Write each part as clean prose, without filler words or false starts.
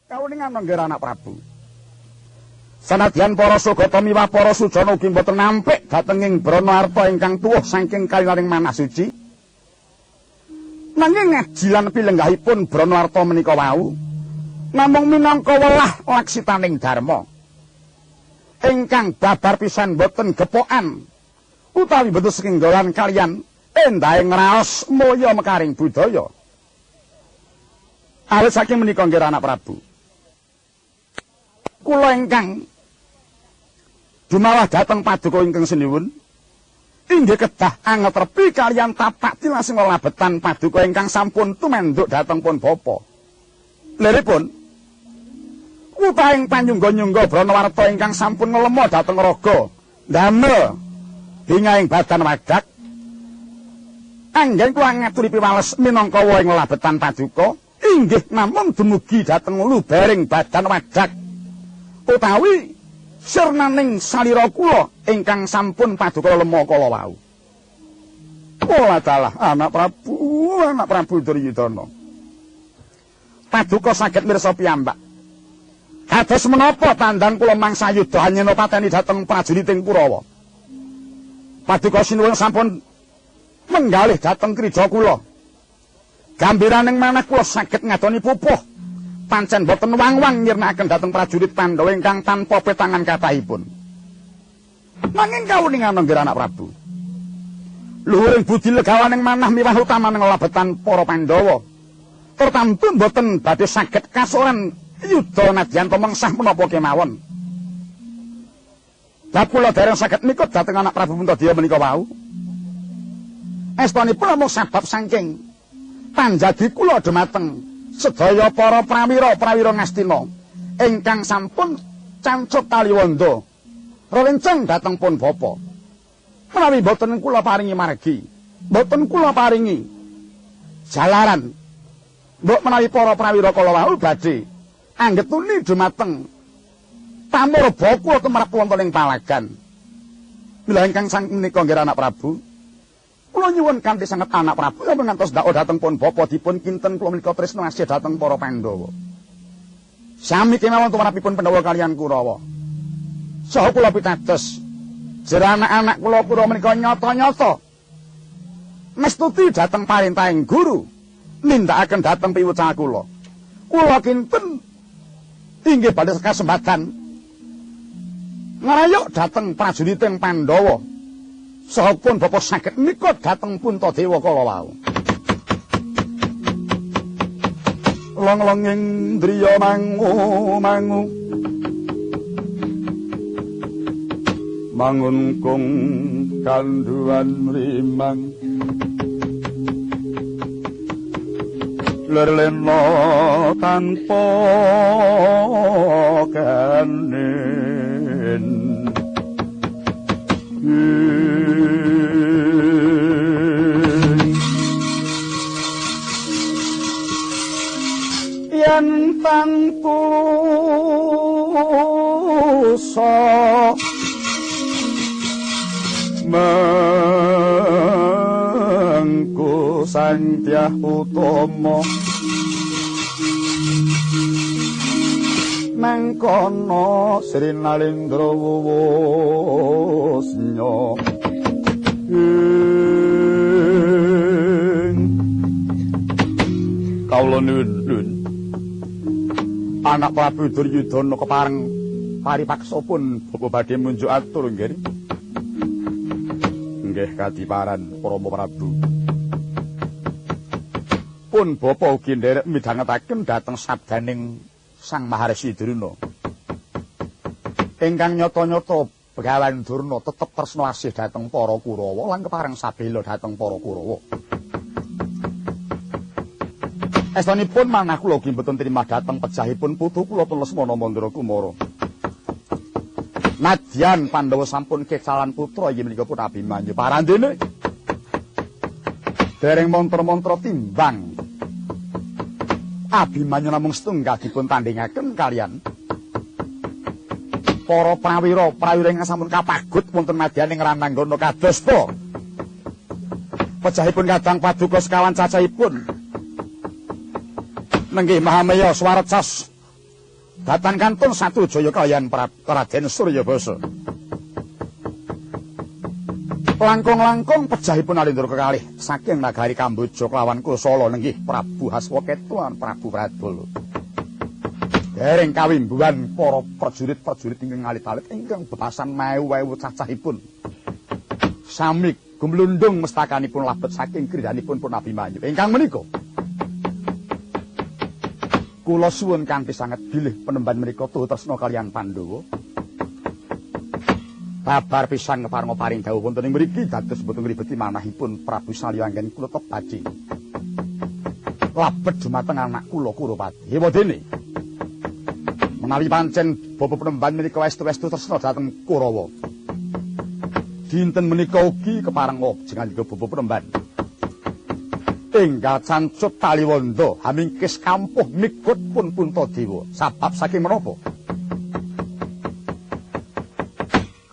Kawuningan nggih anak Prabu. Sanadyan para Sugata miwah para Sujana ugi boten nampik dhatenging Branawarta ingkang tuwuh saking kaliraning manah suci. Nanging ngajilan pilenggahipun Branawarta menika wau namung minangka welah laksitaning dharma. Ingkang babar pisan boten gepokan utawi boten sekinggalan kaliyan endahing raos moya mekaring budaya. Awit saking menika nggih anak Prabu. Kula ingkang dumalah dhateng paduka ingkang seniwun inggih kedah angetrepi kaliyan tapak tilasing lelabetan paduka ingkang sampun tumenduk dhateng pun bapa. Liripun utaing panyungga-nyungga Branawarta ingkang sampun nglema dhateng raga ndamel hingaing badan wadak anggen kula ngaturi piwales minangka wae lelabetan paduka inggih namung dumugi dhateng lubering badan wadak utawi sirnaning salira kula ingkang sampun paduka lema kala wau. Kula dalah anak Prabu Duryudana. Paduka saged mirsa piyambak. Kados menapa tandang kula mangsa yudha anyana pateni dhateng prajuriting Kurawa. Paduka sinuwun sampun menggalih dhateng krija kula. Gambiraning manah kula saged ngadoni pupuh. Pancen boten wang-wang nyirnakaken dhateng prajurit Pandhawa ingkang tanpa petangan kathahipun. Nanging kawuningan nggih anak Prabu. Luhuring budi legawaning manah miwah utamaning lelabetan para Pandhawa. Tertamtu boten badhe saged kasoran yudha nadyan pemengsah menapa kemawon. Lah kula dereng saged mikut dhateng anak Prabu Puntadaya menika wau. Estanipun namung sabab saking panjagi kula dhumateng sedaya para prawira Ngastina ingkang sampun cancut taliwondo rerenceng dhateng pun bapa. Menawi boten kula paringi margi, boten kula paringi jalaran, mbok menawi para prawira kala wau badhe anggetuni dhumateng pamurba kula tumrap wonten ing palagan. Mila ingkang sang menika nggih anak Prabu, kula nyuwun kanthi sanget anak Prabu sampun ngantos ndawuh dhateng pun bapa dipun kinten kula menika tresna asih dhateng para Pandhawa. Sami kemawon tumrapipun Pandhawa kaliyan Kurawa. Saha kula pitados jera anak-anak kula pura menika nyata-nyata mestuti dhateng parentahing guru nindakaken dhateng piwucal kula. Kula kinten inggih badhe kasempatan ngrayuk dhateng prajuriting Pandhawa. Saha pun bapa saged mikut dhateng Puntadewa kala wau. Long-longing driya mangu mangun kung kanduan rimang lerlena tanpa kanen yen tanpa mangku santyah utama mangkono Sri Nalendra wusnya kawula nuwun anak Prabu Duryudana kepareng paripaksa pun bapa badhe munjuk atur nggih. Nggih kadiparan para Prabu. Pun bapa ugi nderek midhangetaken dhateng sabdaning Sang Maharesi Durna. Ingkang nyata-nyata Begawan Durna tetep tresna asih dhateng para Kurawa lan kepareng sabela dhateng para Kurawa. Estanipun manah kula ugi mboten trimah dhateng pejahipun putu kula Lesmana Mandra Kumara. Nadyan Pandhawa sampun kecalan putra inggih menika pun Abimanyu parandene dereng montra-montra timbang Abimanyu namung setunggal dipun tandhingaken kaliyan para prawira ingkang sampun kapagut wonten madyaning Rananggana kados po pejahipun kadang paduka sekawan cacahipun nenggih Mahamaya Swarecas Datan kantun Satrujaya kaliyan Raden Suryabasa. Langkung-langkung pejahipun Alindra kekalih saking nagari Kamboja kelawan Kusala nenggih Prabu Haswaketu lan Prabu Pradala. Dereng kawimbuhan para prajurit-prajurit ingkang alit-alit ingkang betasan mewu-ewu cacahipun. Sami gumlundung mestakanipun labet saking griyanipun pun Abimanyu. Ingkang menika kula suwun kanthi sanget bilih penemban menika tuh tresna kaliyan Pandhawa. Babar pisan keparenga paring dawuh wonten ing mriki dados boten ngribeti manahipun Prabu Salya anggen kula tepaci. Labet dumateng anak kula Kuropati. Hewa dene menawi pancen bapa penemban menika westu-westu tresna dhateng Kurawa. Dinten menika ugi keparenga jenengipun bapa penemban enggal cancut Taliwondo hamingkis kampuh mikut pun Puntadewa. Sabab saking menapa?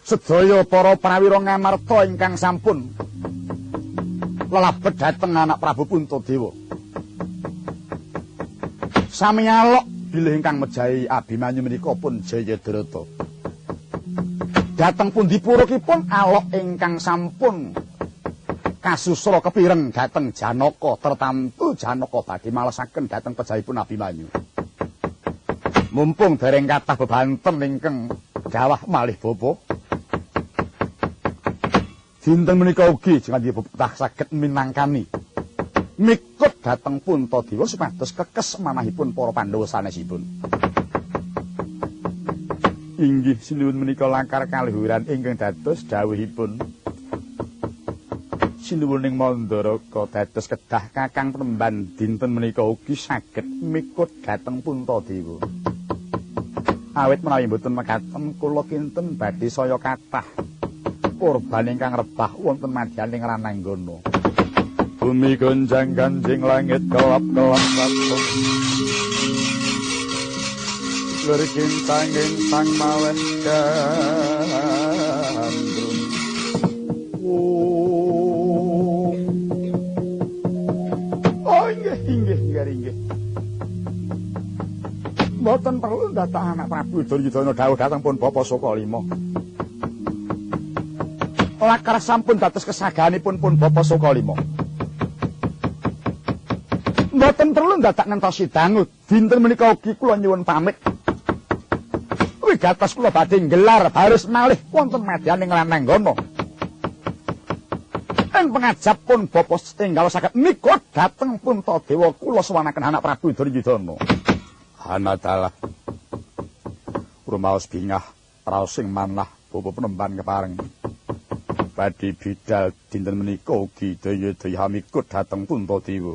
Sedaya para prawira ngamarta ingkang sampun lelabet dhateng anak Prabu Puntadewa. Sami alok bilih ingkang mejahi Abimanyu menika pun Jayadrata. Dhateng pundi purukipun alok ingkang sampun kasusra kepireng dhateng Janaka, tertamtu Janaka badhe malesaken dhateng pejahipun Abimanyu. Mumpung dereng kathah bebanten ingkang gawah malih bapa, dinten menika ugi jenengan bebetah saged minangkani mikut dhateng Puntadewa supados kekes manahipun para Pandhawa sanesipun. Inggih sinuwun menika langkar kaluhuran ingkang dados dawuhipun sinuwuning Mandaraka dados kedah Kakang Penemban dinten menika ugi saged mikut dhateng Puntadewa. Awit menawi mboten mekaten kula kinten badhe saya kathah korban ingkang rebah wonten madyaning Rananggana. Bumi gonjang ganjing langit kelap-kelap katon. Berkintang-kintang maweh gandrung. Oh inggih. Mboten perlu datang anak Prabu Duryudana dawuh dhateng pun Bapa Sukalima. Lakar sampun dados kesagahanipun pun Bapa Sukalima. Mboten perlu dadak ngentosi dangu. Dinten menika ugi kula nyuwun pamit. Wigatos kula badhe nggelar baris malih wonten madyaning Rananggana. Ing pengajap pun Bapa setunggal saged mikut dhateng Puntadewa kula suwanaken anak Prabu Duryudana. Hanadalah rumaos bingah raos sing manah Bapa Penemban kepareng badhe bidal dinten menika ugi daya-daya mikut dhateng Puntadewa.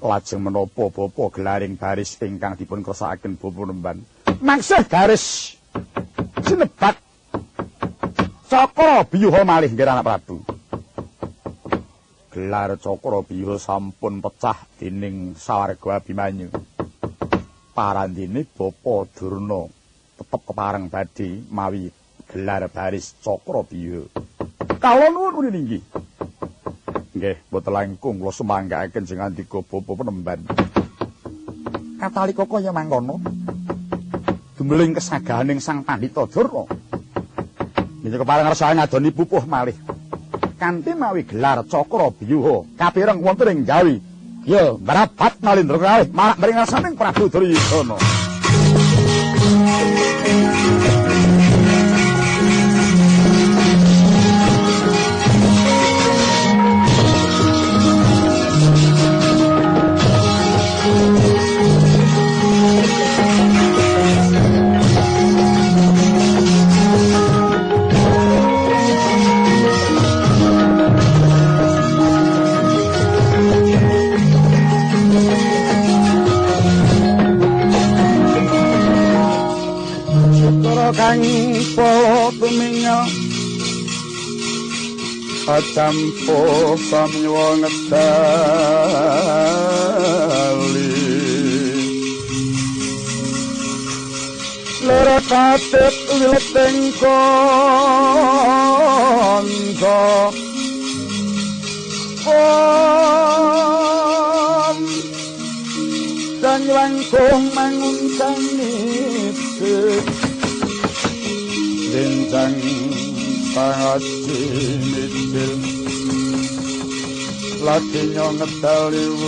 Lajeng menapa Bapa gelaring baris ingkang dipun kersakaken Bapa Penemban? Maksud garis sinebat Cakra Biyuha malih nggih anak Prabu. Gelar Cakra Biyuha sampun pecah dening sawarga Abimanyu. Parandene Bapa Durna tetep kepareng badhe mawi gelar baris Cakra Biyuha. Kala nuwun inggih. Nggih, boten langkung kula sumanggaaken sing andika Bapa Penemban. Katalika kaya mangkono. Dumeling kesagahaning Sang Pandhita Durna. Niki kepareng ngersani ngadoni pupuh malih. Kanthi mawi gelar Cakra Biyuha kapireng wonten ing Jawi. Ya, mrapat Nalindra kalih marak mring ngarsaning Prabu Duryudana. Kang potumingga acampo samyo ngedali lara katet wileteng konco dan langkung manguncang nipsik denjang pangaji mitil lagi nyongedal liwus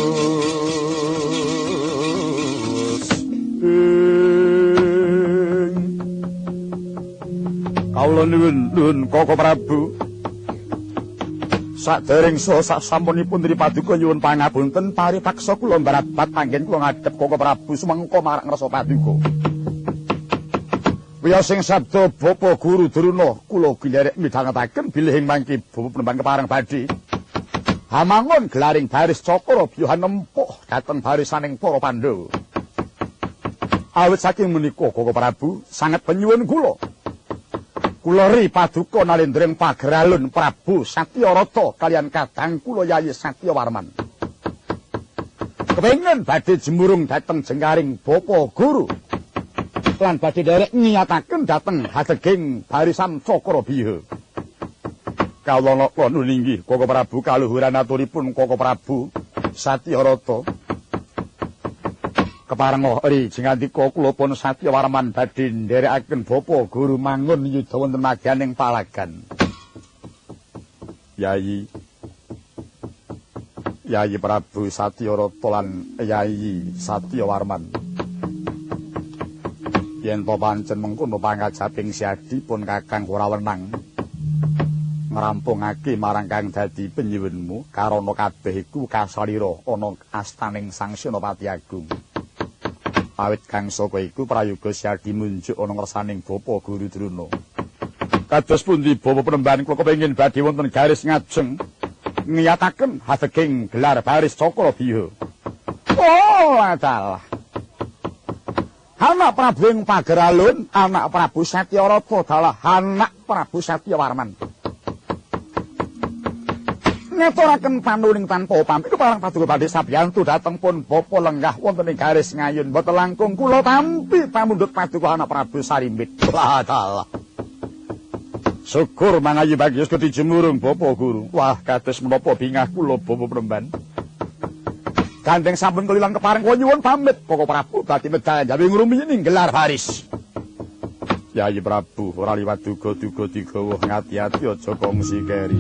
kawula nuwun Koko Prabu sadèrèng saha sasampunipun Dri Paduka nyuwun pangapunten paripaksa kula mbarabat panggen kula ngadhep Koko Prabu sumangka marang Rasa Paduka wiyosing sabda Bapa Guru Druna kula ginderek midhangetaken bilih ing mangke Bapa Penemban kepareng badhe hamangun gelaring baris cakra byuhan nempuk dhateng barisaning para Pandhawa awit saking menika Koko Prabu sanget penyuwun kula ri Paduka nalendreng pageralun Prabu Satyarata kaliyan kadang kula Yayi Satyawarman kepengin badhe jemurung dhateng jengkaring Bapa Guru lan badhe derek nyataken dhateng hadeging barisan Cakrabiha kawula nuwun inggih Koko Prabu kaluhuran aturipun Koko Prabu Satyarata keparenga ri jengandika kula pun Satyawarman badhe nderekaken Bapa Guru mangun yudha wonten maganing palagan Yayi Prabu Satyarata lan Yayi Satyawarman yen to pancen mengkono pangajaping siadi pun Kakang ora wenang ngrampungake marang kang dadi penyuwunmu karana kabeh iku kasalira ana astaning Sang Senopati Agung awit kang saka iku prayoga siadi munjuk ana ngersaning Bapa Guru Druna kados pundi Bapa Penemban kula kepengin badhe wonten garis ngajeng ngiyataken hadeging gelar baris Cakrabiha oh adalah anak Prabu ing Pageralun anak Prabu Satyarata dalah anak Prabu Satyawarman ngeturaken panuning tanpa pamit kepareng Paduka badhe sabiyantu dhateng pun Bapa lenggah wonten ing garis ngayun boten langkung kula tampi pamundhut Paduka anak Prabu Sarimbit dalah syukur mangayi bagyus gedhi jemurung Bapa Guru wah kados menapa bingah kula Bapa Penemban gandeng sampun kelilang kepareng kula nyuwun pamit Koko Prabu badhe medal jawi ngrumiyin gelar baris Yayi Prabu ora liwat duga-duga digawa ngati-ati aja kongsi keri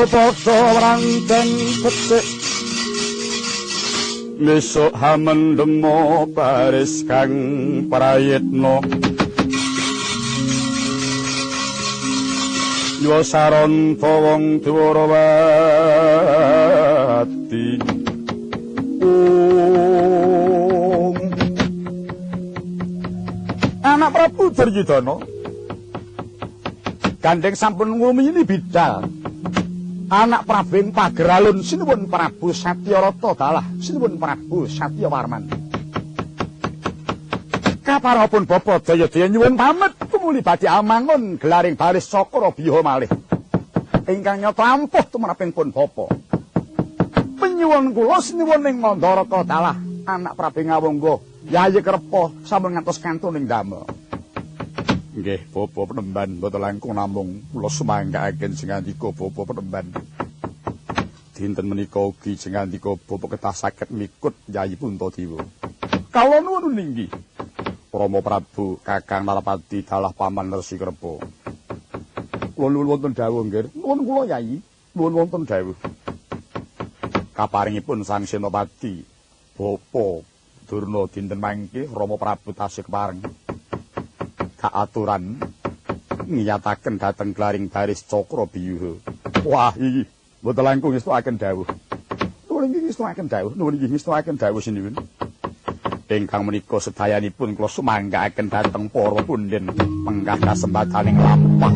paksa ranteng petik besok hamendemo baris kang prayitna yo saranta wong Dwarawati anak Prabu Duryudana gandeng sampun ngumiyini bidal anak Prabu ing Pageralun sinuwun Prabu Satyarata dalah sinuwun Prabu Satyawarman kaparapun Bapa Jayadaya nyuwun pamit tumuli badhe amangun gelaring baris Cakrabiha malih ingkang nyata ampuh tumraping pun Bapa penyuwun kula sinuwun ing Mandaraka dalah anak Prabu Ngawangga Yayi Krepa sampun ngantos kantuning damel nggih Bapa Penemban boten langkung namung kula sumanggaaken jengandika Bapa Penemban dinten menika ugi jengandika Bapa kedah saged mikut Yayi Puntadewa kawula nuwun inggih Rama Prabu Kakang Narapati dalah Paman Resi Krepa kula nuwun wonten dawuh nggih nuwun kula Yayi nuwun wonten dawuh kaparingipun Sang Senopati Bapa Durna dinten mangke Rama Prabu tasih kepareng kaaturan ngiyataken dhateng glaring baris Cakrabiha. Wah iki mboten langkung ngestakaken dawuh. Nuwun inggih ngestakaken dawuh, nuwun inggih ngestakaken dawuh sinuwun. Ingkang menika sedayanipun kula sumanggaaken dhateng para punden menggah kasempataning lampah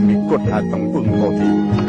mikut dhateng Puntadewa.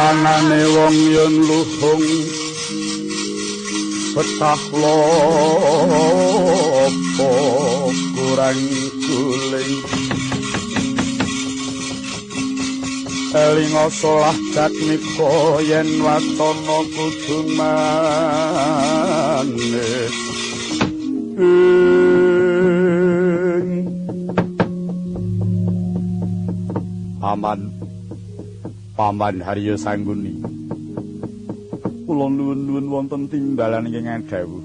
Anane wong yen luhung betah lopo kurang guling elinga solah jatmika yen wacana kudu manis Paman Harya Sangguni kula nuwun-nuwun wonten timbalan ingkang dawuh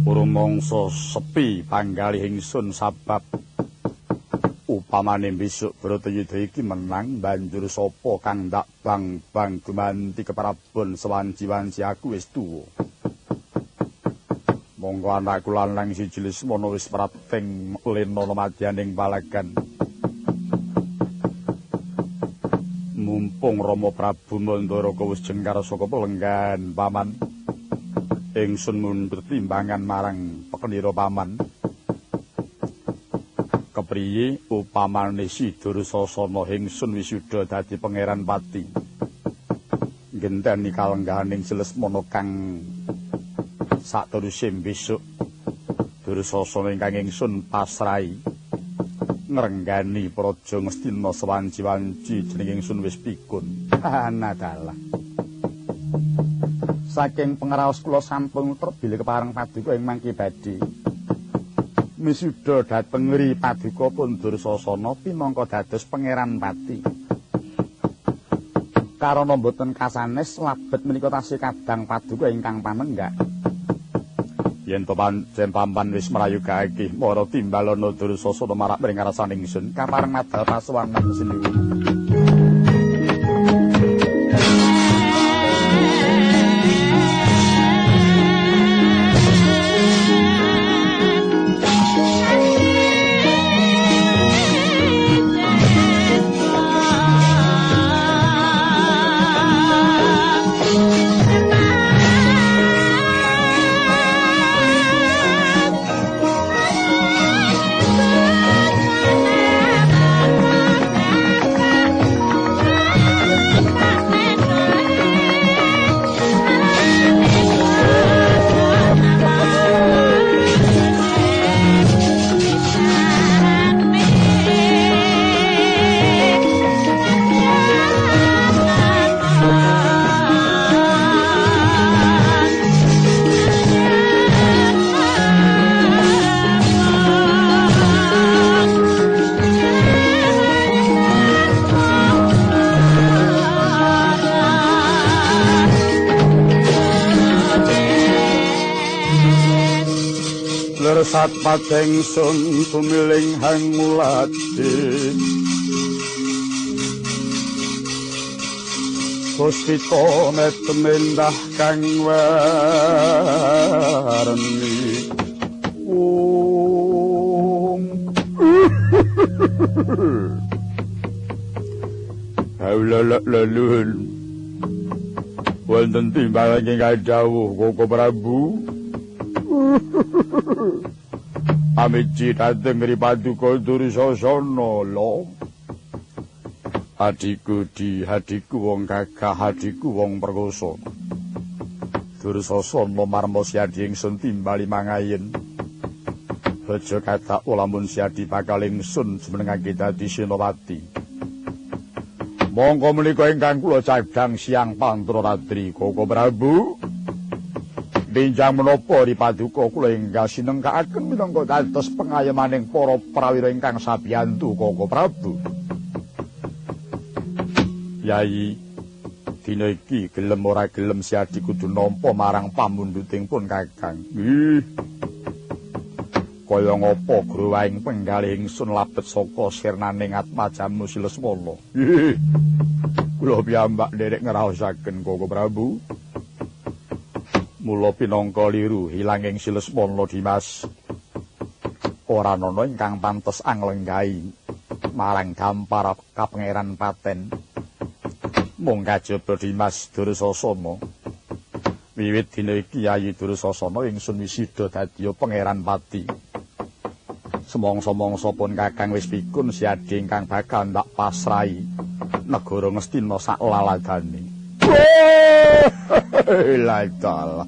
rumangsa sepi panggalih ingsun sabab upamane besok Bratayuda iki menang banjur sapa kang ndak bang gumanti keprabon sewanci-wanci aku wis tuwa monggo anakku lanang siji Lesmana wis prating lena madyaning palagan mumpung Rama Prabu Mandaraka wis jengkar saka pelenggan paman ingsun mundur timbangan marang pekenira paman kepriye upamane si Dursasana ingsun wisuda dadi pangeran pati ngenteni kalenggahaning Lesmana kang sateruse besok Dursasana ingkang ingsun pasrahi ngrenggani praja Ngastina sewanci-wanci jeneng ingsun wis pikun. Anadalah. Saking pangeraos kula sampun terbile kepareng paduka ing mangke badhe. Misuda dhateng ngri paduka pun Dursasana pinangka dados pangeran pati. Karana boten kasanes labet menika tasih kadang paduka ingkang pamenggak. Yen to pancen pampan wis mrayogake mara timbalana Dursasana marak mring ngarsaning ingsun kapareng madal pasuwanan sinuwun. Satpating sun tumiling hang muladi Puspita metemendah kang warni Haulalak-lalun wonten timbalan ingkang dawuh Koko Prabu Amiji dhateng ngri paduka Dursasana lho. Adiku wong gagah, adiku wong perkasa. Dursasana marma siadi ingsun timbali mangayen. Aja kathak lamun siadi bakal ingsun jumenengake dadi senopati. Monggo menika ingkang kula cadhang siang Pantraratri Koko Prabu. Benjang menapa ri paduka kula enggal sinengkakaken minangka dados pengayemaning para prawira ingkang sabiyantu Koko Prabu. Yai, dina iki gelem ora gelem siadi kudu nampa marang pamunduting pun Kakang. Nggih. Kaya ngapa growahing penggalih ingsun labet saka sirnaning Atmajamu Lesmana. Nggih. Kula piyambak nderek ngraosaken Koko Prabu. Mula pinangka liru hilanging Lesmana Dimas ora ana ingkang pantes anglenggahi marang gampar kapangeran paten mung kajaba Dimas Dursasana wiwit dina iki Yayi Dursasana ingsun wisida dadi pangeran pati Semangsa-mangsa pun Kakang wis pikun Siadi ingkang bakal ndak pasrai negara Ngastina sak laladane. La dalah.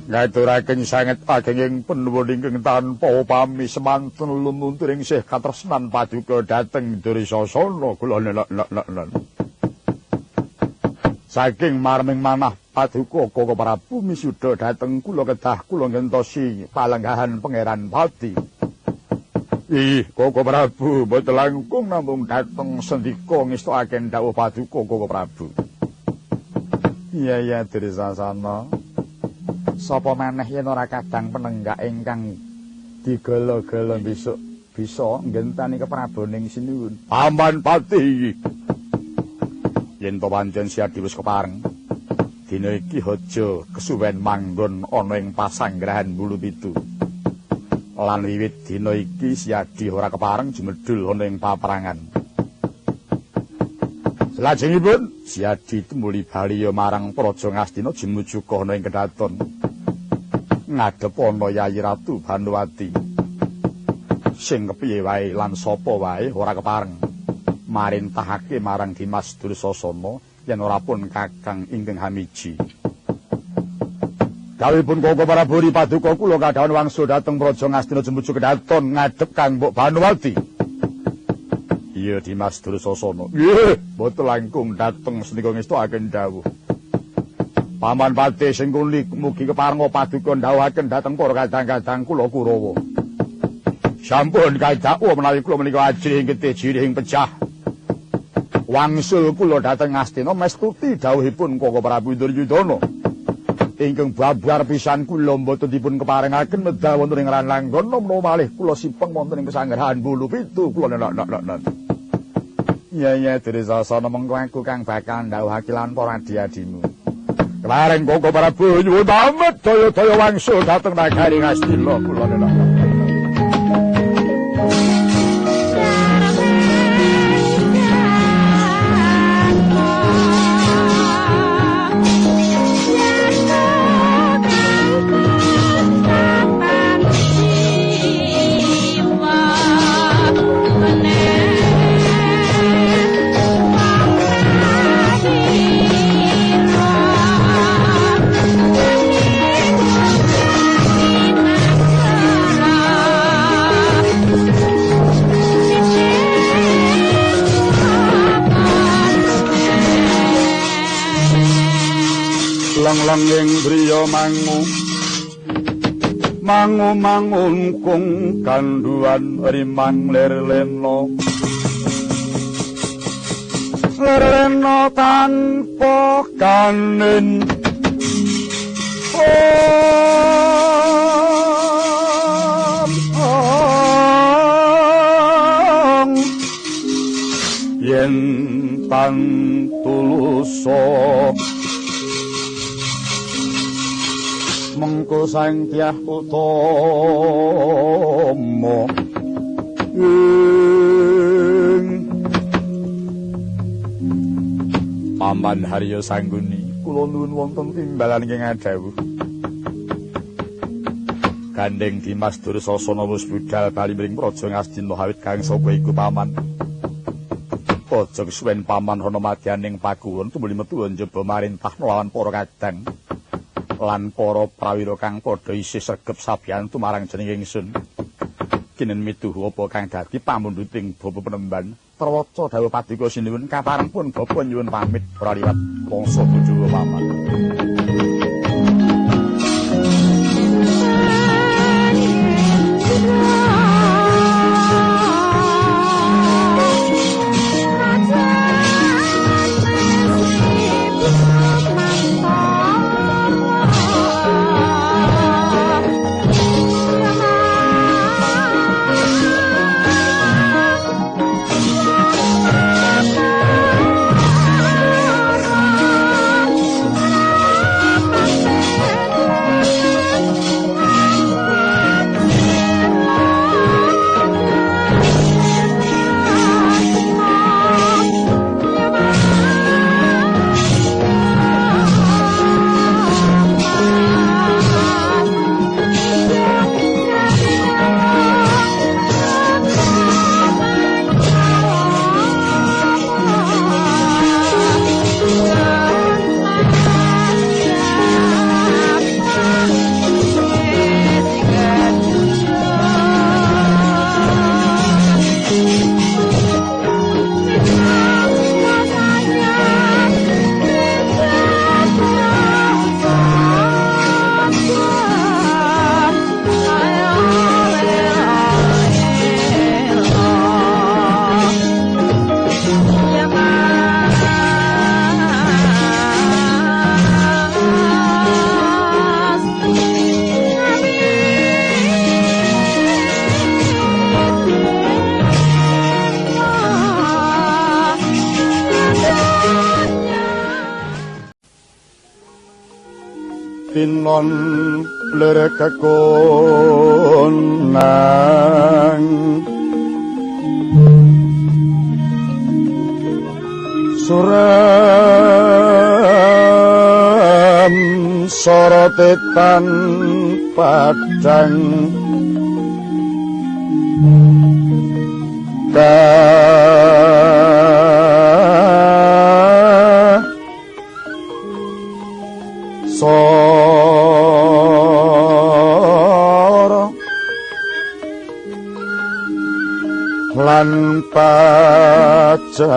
Ngaturaken sanget agenging panuwun ingkang tanpa upami semanten lumpunturing sih katresnan paduka dhateng Duryasana kula lan. Saking marming manah paduka Koko Prabu misuda dhateng kula kedah kula ngentosi palenggahan Pangeran Pati. Ih, Koko Prabu boten langkung namung dhateng sendika ngestokaken dawuh paduka Koko Prabu. Iya Duryasana. Sapa maneh yen ora kadang penenggak ingkang digala-gala besok bisa nggentani kepraboning sinuwun. Paman Pati. Yen to pancen Siadi wis kepareng, dina iki aja kesuwen manggon ana ing pasanggrahan Bulupitu. Lan wiwit dina iki Siadi ora kepareng jumedhul ana ing paperangan. Salajengipun Siadi tumuli bali marang Praja Ngastina jumujuk ana ing Kedaton. Ngadhep ana Yayi Ratu Banowati. Sing kepiye wae lan sapa wae ora kepareng marintahake marang Dimas Dursasana yen ora pun Kakang ingkang hamiji. Dawuhipun Koko Prabu Paduka kula kadhawan wangsul dhateng Praja Ngastina jumujuk Kedaton ngadhep Kang Mbok Banowati. Iya Dimas Dursasana. Nggih, boten langkung dhateng senika ngestokaken dawuh. Paman Pati sing kuli mugi keparenga paduka ndhawuhaken dhateng para kadang-kadang kula Kurawa. Sampun kadhakwa menawi kula menika ajrih getih jirih pecah. Wangsul kula dhateng Ngastina mestuti dawuhipun Koko Prabu Duryudana. Ingkang babar pisan kula mboten dipun keparengaken medal wonten ing Rananggana menawa malih kula simpeng wonten ing pesanggrahan Bulupitu kula nek. Iya Duryasana mengko aku kang bakal ndhawuhake lan para adhi-adhimu. Kemarin Koko Prabu nyuwun pamit daya-daya wangsul dhateng nagari Ngastina kula nek. Langing griya mangun kung kanduan rimang lerlena tanpa kanen yen tan tuluso mengko sang Dyah Utama Paman Harya Sangguni kula nuwun wonten timbalan ingkang adhawuh gandeng Dimas Dursasana wis budal bali mring Praja Ngastina awit kang sapa iku paman aja kesuwen paman ana madyaning pakuwon tumuli metu njaba marintah lawan para kadang lan para prawira kang padha isih sregep sabiyantu marang jeneng ingsun. Kinen mituhu apa kang dadi pamundhuting Bapa Penemban. Prawaca dawuh paduka sinuwun kapareng pun Bapa nyuwun pamit ora liwat mangsa bojo paman. non lirik kekunang suram sorotetan padang soro lan pajaring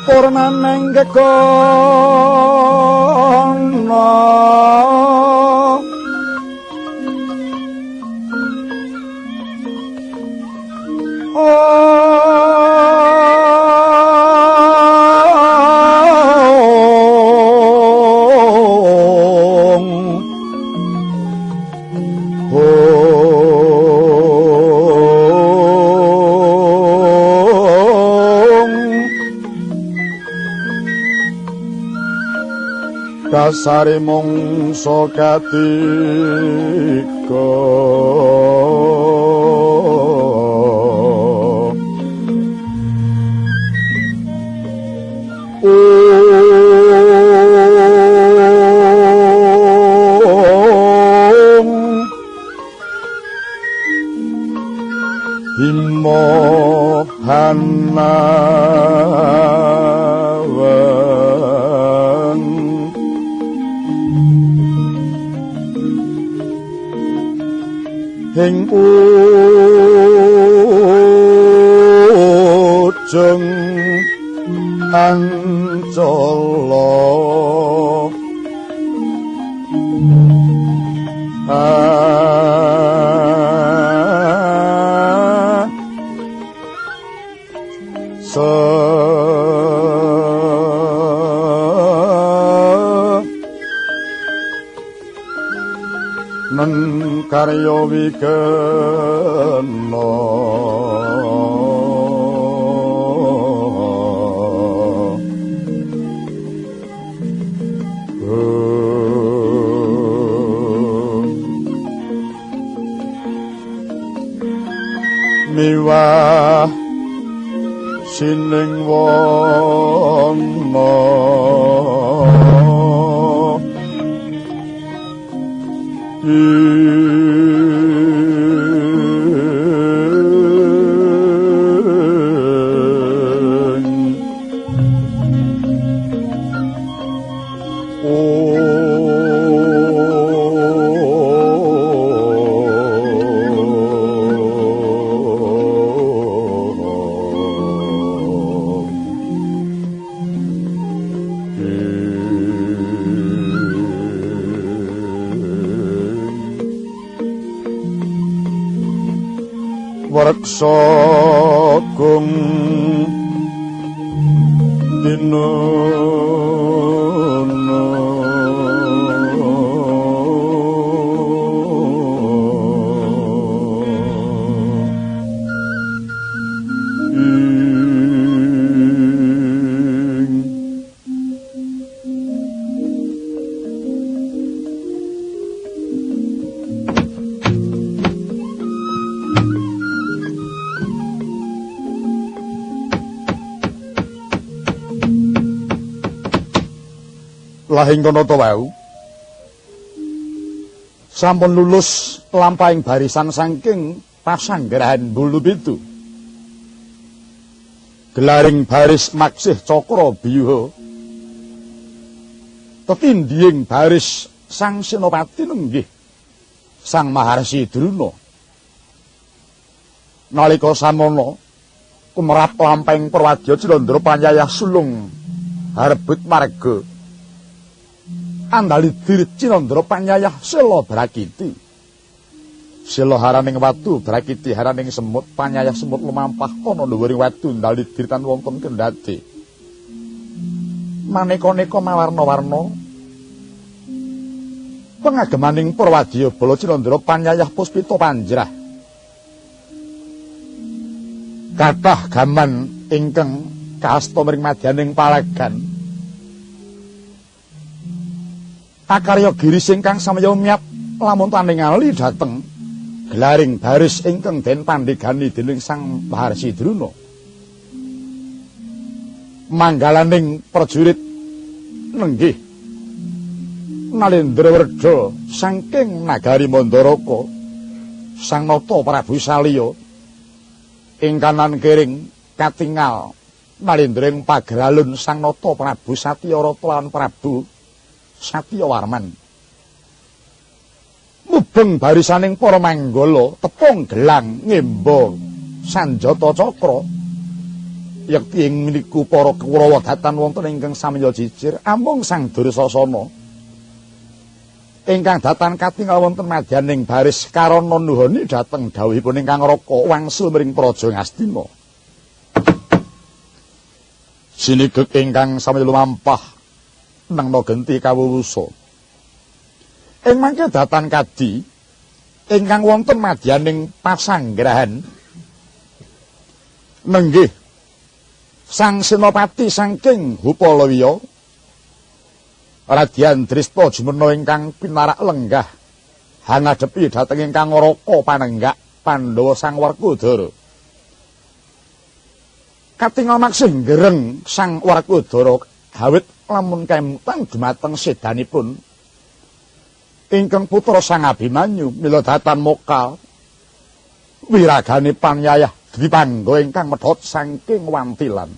purnaneng gekono kasare mungsa katika himmohanawan ing ujung ancala nen karya wikena miwah sining wana Wareksa gung dinuna lahing kono to wau sampun lulus lampahing barisan saking pasanggrahan Bulu Pitu gelaring baris maksih cakra biyuha tetindhing baris sang senopati nenggih sang Maharsi Druna nalika samana Kumerap lampeng Purwadya Cilandra panyayah sulung harebut marga. Andali dirit Cilandra panyayah sela Brakiti. Sela haraning watu, Brakiti haraning semut, panyayah semut lumampah ana dhuwuring watu ndali diritan wonten kendhati. Maneka-neka mawarna-warna pengagemaning Purwadya Bala Cilandra panyayah puspita panjrah. Kathah gaman ingkang kasta mring madyaning palagan. Akarya giris ingkang samya miap lamun taningali dhateng gelaring baris ingkang den pandhegani dening Sang Maharsi Druna. Manggalaning prajurit nenggih Nalendra Werda saking nagari Mandaraka Sang Nata Prabu Salya ing kanan kiring katingal Nalendring pageralun Sang Nata Prabu Satyarata lan Prabu Satyawarman. Mubeng barisaning para manggala tepung gelang ngemba sanjata cakra. Yekti ing niku para Kurawa datan wonten ingkang samya jijir amung Sang Dursasana ingkang datan katingal wonten madyaning baris karana nuhoni dhateng dawuhipun ingkang Raka wangsul mring Praja Ngastina. Sinigek ingkang samya lumampah nengna genti kawuwusa. Ing mangke datan kadi ingkang wonten madyaning pasanggrahan nenggih Sang Senopati saking Hupalawiya Radyan Drista Jumena ingkang pinarak lenggah hangadepi dhateng ingkang Raka panenggak Pandhawa Sang Werkudara. Katingal maksih ngereng Sang Werkudara hawit lamun kemtang dumateng sedanipun ingkang putra Sang Abimanyu mila datan mokal wiragane panyayah Dwipangga ingkang medhot saking wantilan.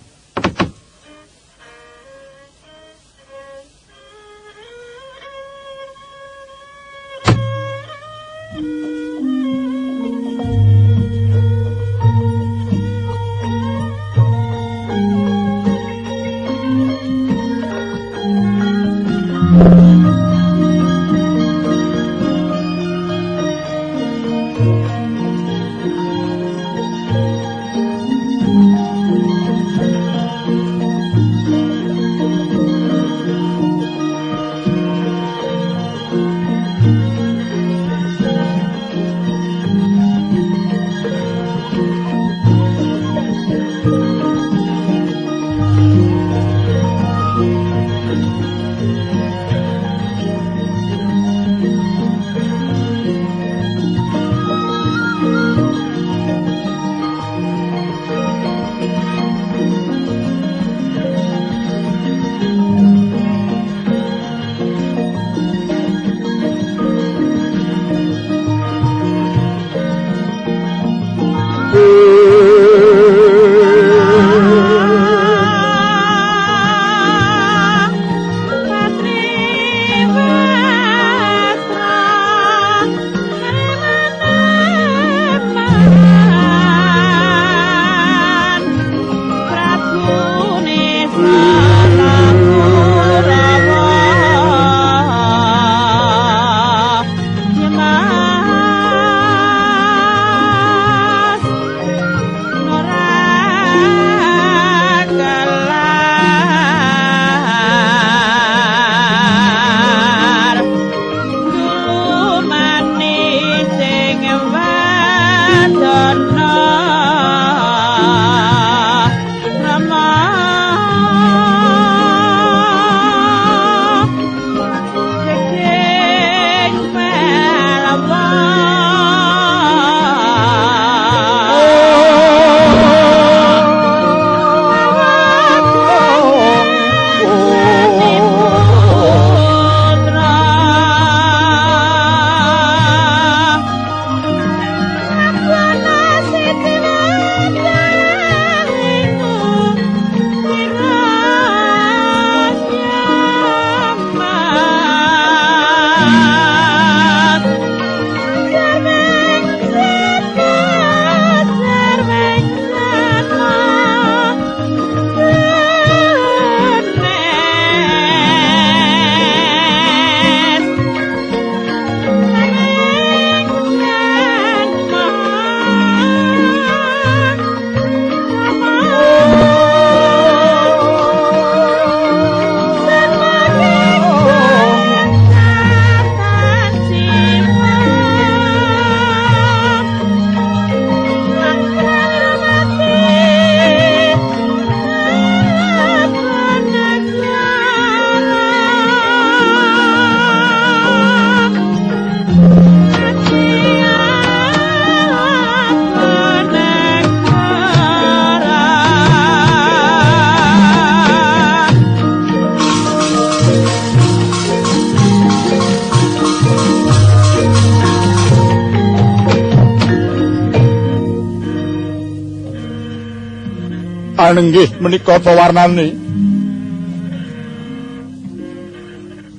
Panenggih menika ta warnane.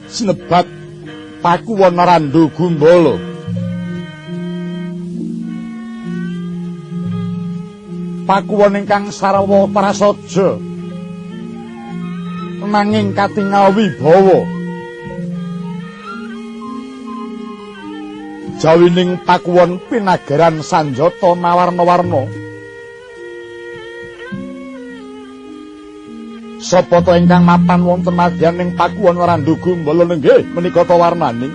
Sinebat Pakuwon Randu Gumbala. Pakuwon ingkang sarwa prasaja nanging katingal wibawa. Jawining pakuwon pinagaran sanjata mawarna-warna. Sapa to ingkang mapan wonten madyan ing Pakuwon Randu Gumbala nggih menika ta warnane.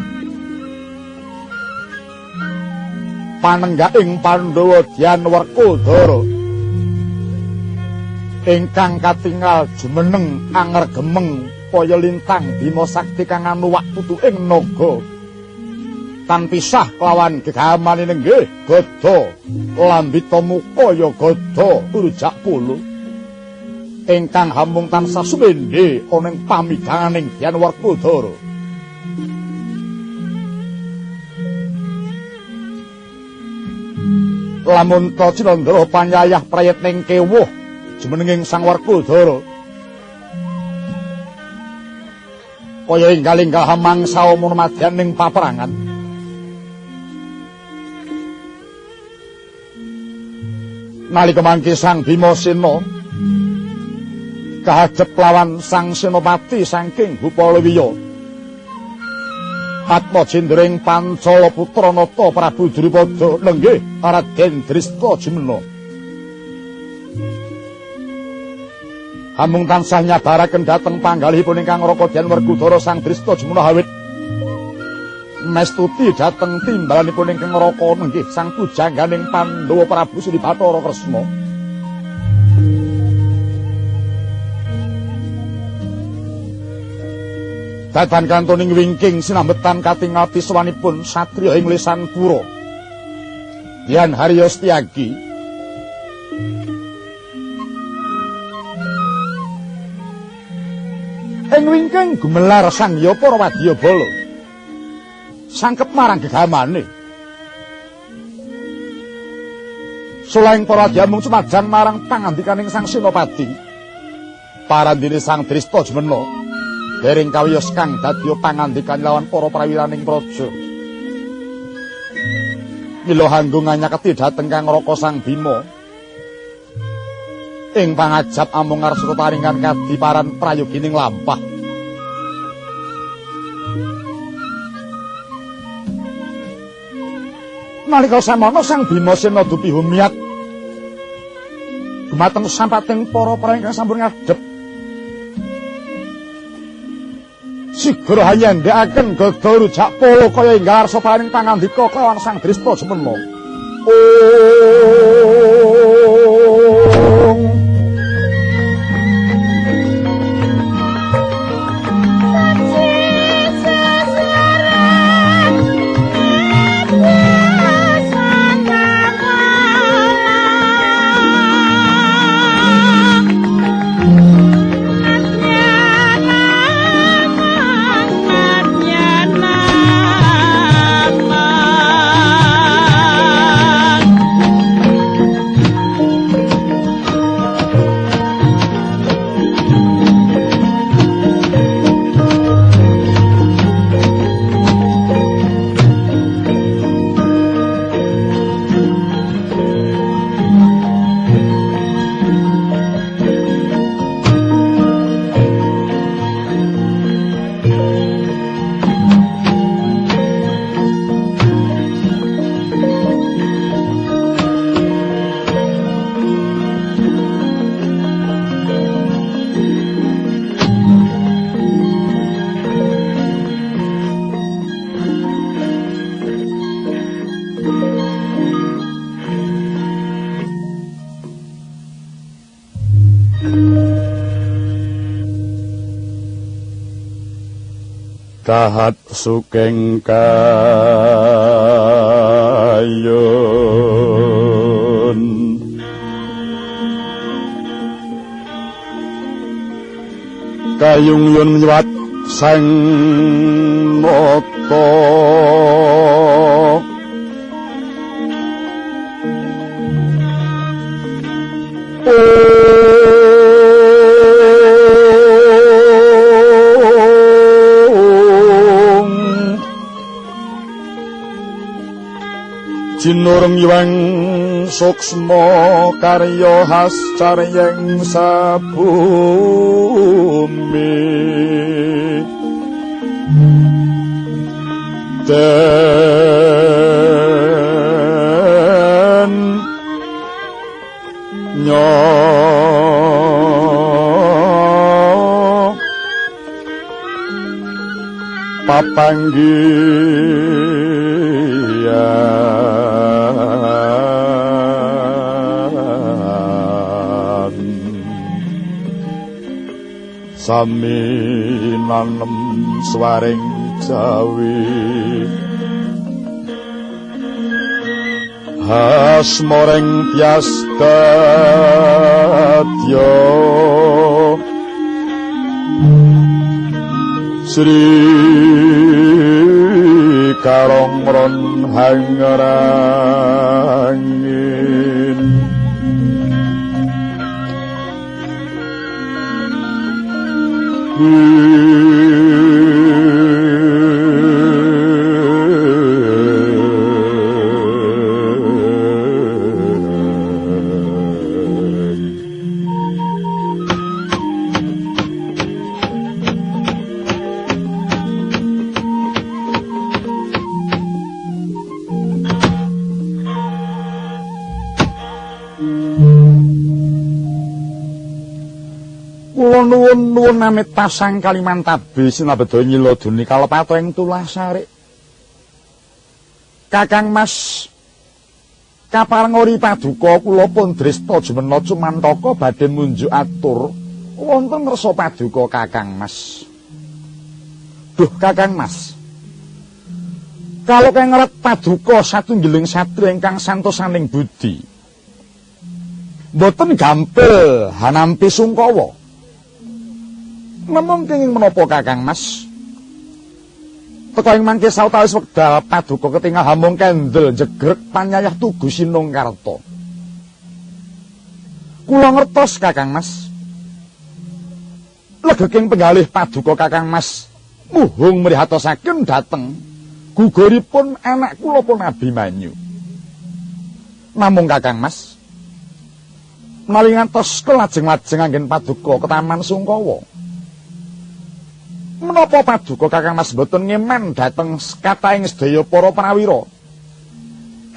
Panenggaing Pandhawa Dyan Werkodara ingkang katingal jumeneng angergemeng kaya lintang Bima Sakti kang anuwak tutuking naga. Tan pisah kelawan gegamane nggih Gada Lambita Mukaya Gada Turujak Pulu. Ingkang hambung tansah sumendhe ana ing pamidanganing Dyan Werkodara. Lamun ta Cinandra panyayah prayitning kewuh jumenenging Sang Werkodara kaya enggal-enggal hamangsa umur madyan ning paperangan. Nalika mangke Sang Bimasena kahadep lawan Sang Senopati saking Bupalawiya, Atmajendring Pancala putra nata Prabu Drupada lenggih Raden Dristajumena. Hamung tansah nyabaraken dhateng panggalihipun ingkang Raka Dyan Werkodara Sang Dristajumena hawit mestuti dhateng timbalanipun ingkang Raka nggih Sang Pujangganing Pandhawa Prabu Sri Bathara Kresna. Dadan kantoning wingking sinambetan katingal piswanipun satriya ing Lesan Pura Dyan Harya Setyaki. Ing wingking gumelar Sang Hyaya Para Wadyabala sangkep marang gegamane. Sulaing para wadyamung sumajan marang pangandikaning Sang Senopati. Parandene Sang Dristajumena dereng kawiyos kang dadya pangandikan lawan para prawiraning praja. Mila hanggung nganyaketi dhateng Kang Raka Sang Bima ing pangajap amung ngarsa paringan kadiparan prayogining lampah. Nalika samana Sang Bimasena dupi humiat dumateng sampating para praja ingkang sampun ngadhep sigra hayandhekaken Gada Rujak Polo kaya enggal arsa paring pangandika kelawan Sang Dristajumena. Kahat sukeng kayon kayung yun nyuwat sang nata oh jinurung yuwang suksma karya has caryeng sabumi den papanggihan sami nanem swaring jawi hasmoreng piastadya Sri karongron hangrangin nuwun amit pasang Kalimantabi sinabeda nyiloduni kalepato ing Tulasarik. Kakang Mas kaparengori paduka kula pun dresta jumena cumantaka badhe munjuk atur wonten ngersa paduka Kakang Mas. Duh Kakang Mas. Kalau kengret paduka satunggiling satri ingkang santosaning budi. Mboten gampil hanampi sungkawa. Namung kenging menapa Kakang Mas? Teka ing mangke sawetawis wekdal paduka ketingal hamung kendel jegrek panyayah tugu Sinungkarta. Kula ngertos Kakang Mas. Legeging penggalih paduka Kakang Mas muhung mrihatosaken dhateng guguripun anak kula pun Abimanyu. Namung Kakang Mas, menawi ngantos kelajeng-lajeng anggen paduka ke Taman Sungkawa. Menapa paduka Kakang Mas boten ngeman dhateng katahing sedaya para prawira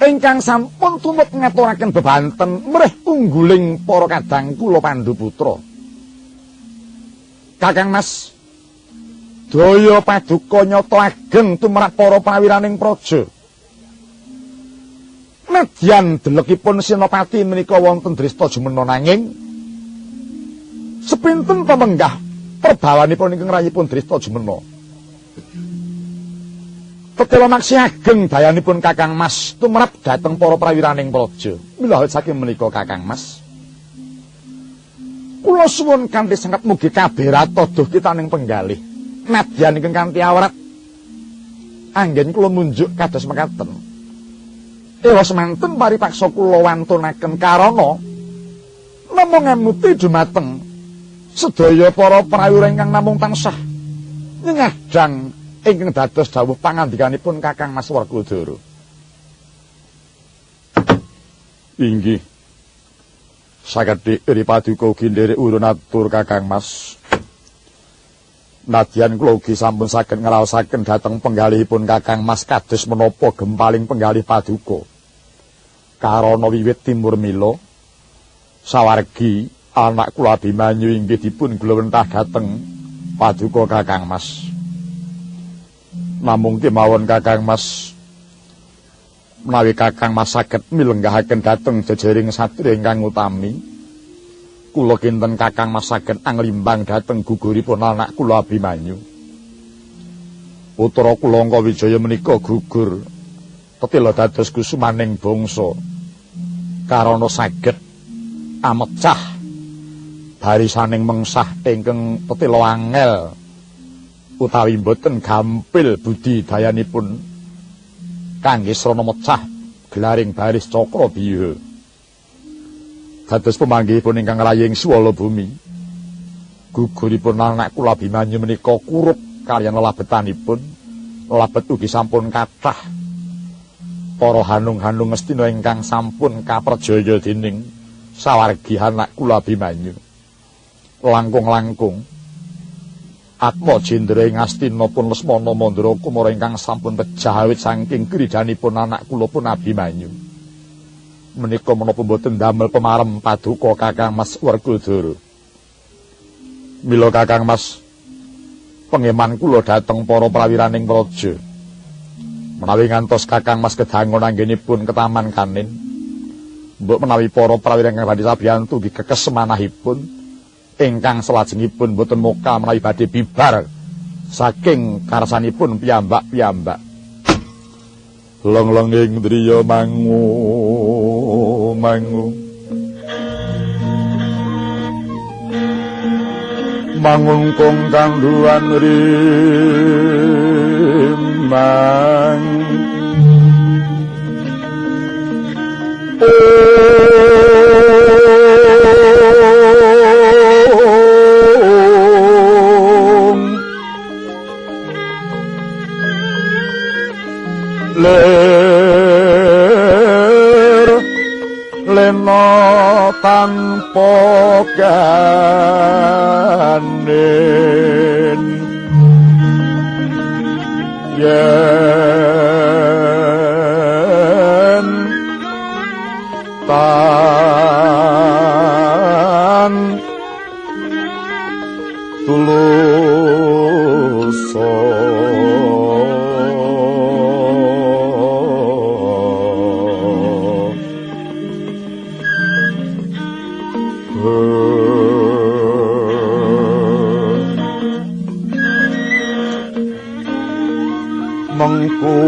ingkang sampun tumut ngaturaken bebanten mrih ungguling para kadang kula Pandhu putra. Kakang Mas, daya paduka nyata ageng tumrap para prawiraning praja. Nadyan delekipun Senopati menika wonten dresta jumena nanging sepinten pamenggah perbawanipun ingkang rayipun dresta jumena. Tetela maksi ageng dayanipun Kakang Mas tumrap dhateng para prawiraning praja. Mila saking menika Kakang Mas, kula suwun kanthi sanget mugi kabeh rata duh kitaning penggalih. Nadyan ingkang kanthi awrat anggen kula munjuk kados mekaten. Ewa semanten paripaksa kula wantunaken karana namung emuti dumateng sedaya para prawira ingkang namung tansah nyengadang ingkang dados dawuh pangandikanipun Kakang Mas Werkudara. Inggih. Sakedhik iri paduka ugi nderek urun atur Kakang Mas. Nadyan kula ugi sampun saged ngraosaken dhateng penggalihipun Kakang Mas kados menapa gempaling penggalih paduka. Karana wiwit timur mila sawargi anak kula Abimanyu inggih dipun glawentah dhateng paduka Kakang Mas. Namung kemawon Kakang Mas, menawi Kakang Mas saged milenggahaken dhateng jejaring satri ingkang utami, kula kinten Kakang Mas saged anglimbang dhateng guguripun anak kula Abimanyu. Putra kula Angkawijaya menika gugur tetela dados kusumaning bangsa karana saged amecah barisaning mengsah ingkang tetela angel utawi boten gampil budidayanipun kangge srana mecah gelaring baris cakra biya. Dados pamanggihipun ingkang raying swala bumi, guguripun anak kula Abimanyu menika kurup kaliyan lelabetanipun, lelabet ugi sampun kathah para hanung-hanung Ngastina ingkang sampun kaprajaya dening sawargi anak kula Abimanyu. Langkung-langkung Atma Jendra Ngastina pun Lesmana Mandura Kumara ingkang sampun pejah awit saking kridanipun anak kula pun Abimanyu. Menika menapa boten damel pemarem paduka Kakang Mas Werkudara. Mila Kakang Mas pengeman kula dhateng para prawiraning praja. Menawi ngantos Kakang Mas kedangun anggenipun ketaman kanin, mbok menawi para prawira ingkang badhe sabiyantu kekes manahipun ingkang salajengipun boten moka menawi badhe bibar saking karsanipun piyambak-piyambak. Long-longing driya mangu mangungkung kanduan rimang lena tanpa ganen yen tan tuluso mengku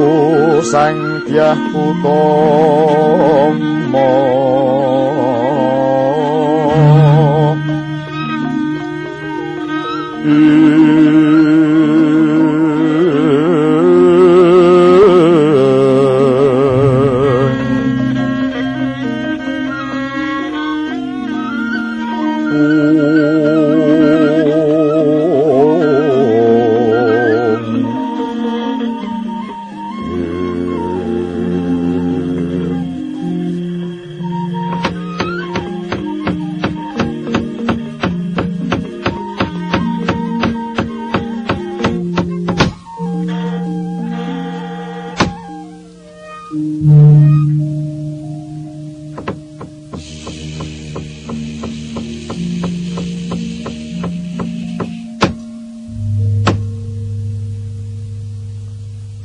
sang dyah utama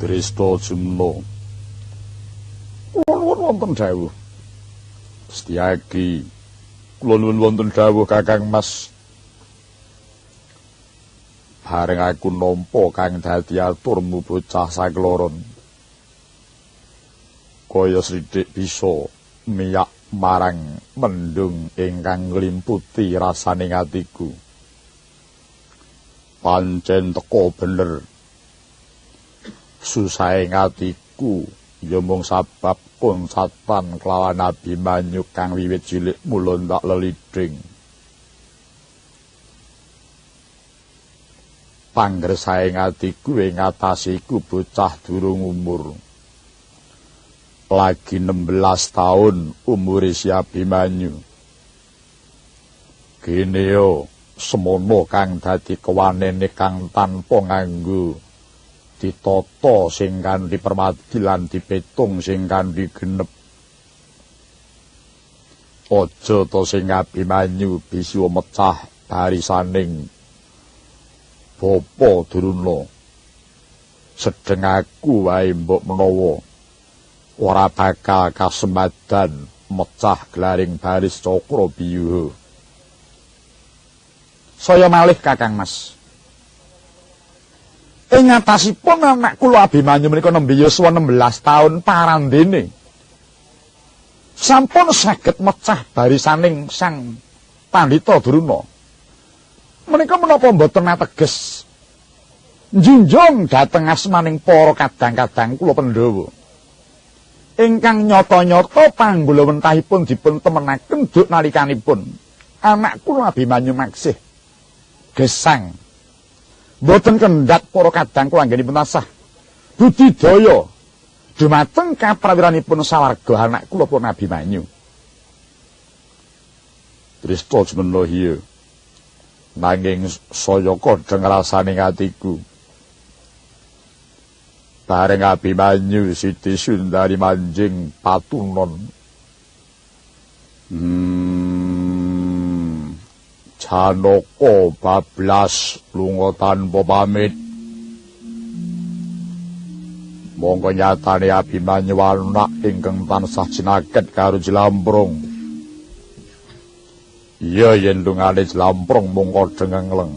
Dresta Jumna nuwun wonten dawuh Setyaki kula nuwun wonten dawuh Kakang Mas bareng aku nampa kang dadi aturmu bocah sakloron kaya sithik bisa miyak marang mendung ingkang nglimputi rasaning atiku pancen teka bener susahe atiku ya mung sabab konsatan kelawan Abimanyu kang wiwit cilik mula tak leliding pangresahe atiku ing atasiku bocah durung umur lagi 16 taun umure si Abimanyu kene yo semono kang dadi kewanene kang tanpa nganggo ditata sing kanthi permati lan dipetung sing kanthi genep aja to sing Abimanyu bisa mecah barisaning bapa Duruna sedeng aku wae mbok menawa ora bakal kasemadan mecah glaring baris Cakrawiyuha saya malih Kakang Mas ing ngatasipun anak kula Abimanyu menika nembe yuswa 16 taun parandene sampun saged mecah barisaning sang Pandhita Duruna menika menapa mboten ateges njunjung dhateng asmaning para kadang-kadang kula Pandhawa ingkang nyata-nyata panggulawentahipun dipun temenaken duk nalikanipun anak kula Abimanyu maksih gesang boten kendhat para kadang kula anggenipun tasah budidaya dumateng kaprawiranipun sawarga anak kula pun Abimanyu. Dresta jemeno hiya. Nanging saya kodheng rasaning atiku. Bareng Abimanyu Siti Sundari manjing patunon. Janaka bablas lunga tanpa pamit. Monggo nyatane Abimanyu anak ingkang tansah jinaket karo Jlamprung. Iya yen lungane Jlamprung mung kodheng ngleng.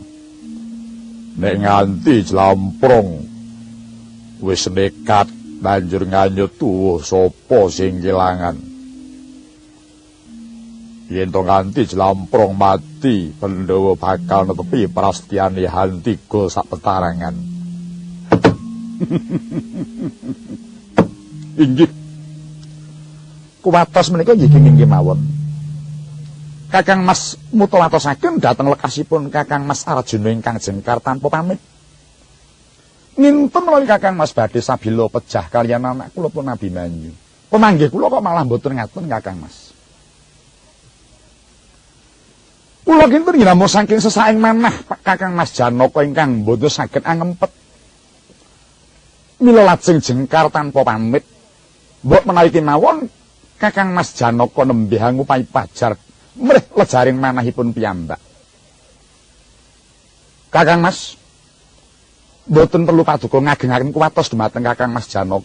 Nek nganti Jlamprung wis nekat banjur nganyut tuwuh sapa sing kelangan. Yen to nganti Jlamprung mati, Pandhawa bakal netepi prastiane Hantiga sak petarangan. Inggih. Kuwatos menika nggih mawon. Kakang Mas mutuwatosaken dhateng lekasipun Kakang Mas Arjuna ingkang jengkar tanpa pamit. Nginten menawi Kakang Mas badhe sabila pejah kaliyan anak kula pun Abimanyu. Pemanggih kula kok malah mboten ngaten Kakang Mas. Kula kinten namung saking sesaing manah Kakang Mas Janaka ingkang boten saged angempet. Mila lajeng jengkar tanpa pamit. Mbok menawi kemawon Kakang Mas Janaka nembih ngupahi pajar mrih lejaring manahipun piyambak. Kakang Mas, mboten perlu paduka ngagengaken kuwatos dumateng Kakang Mas Janaka.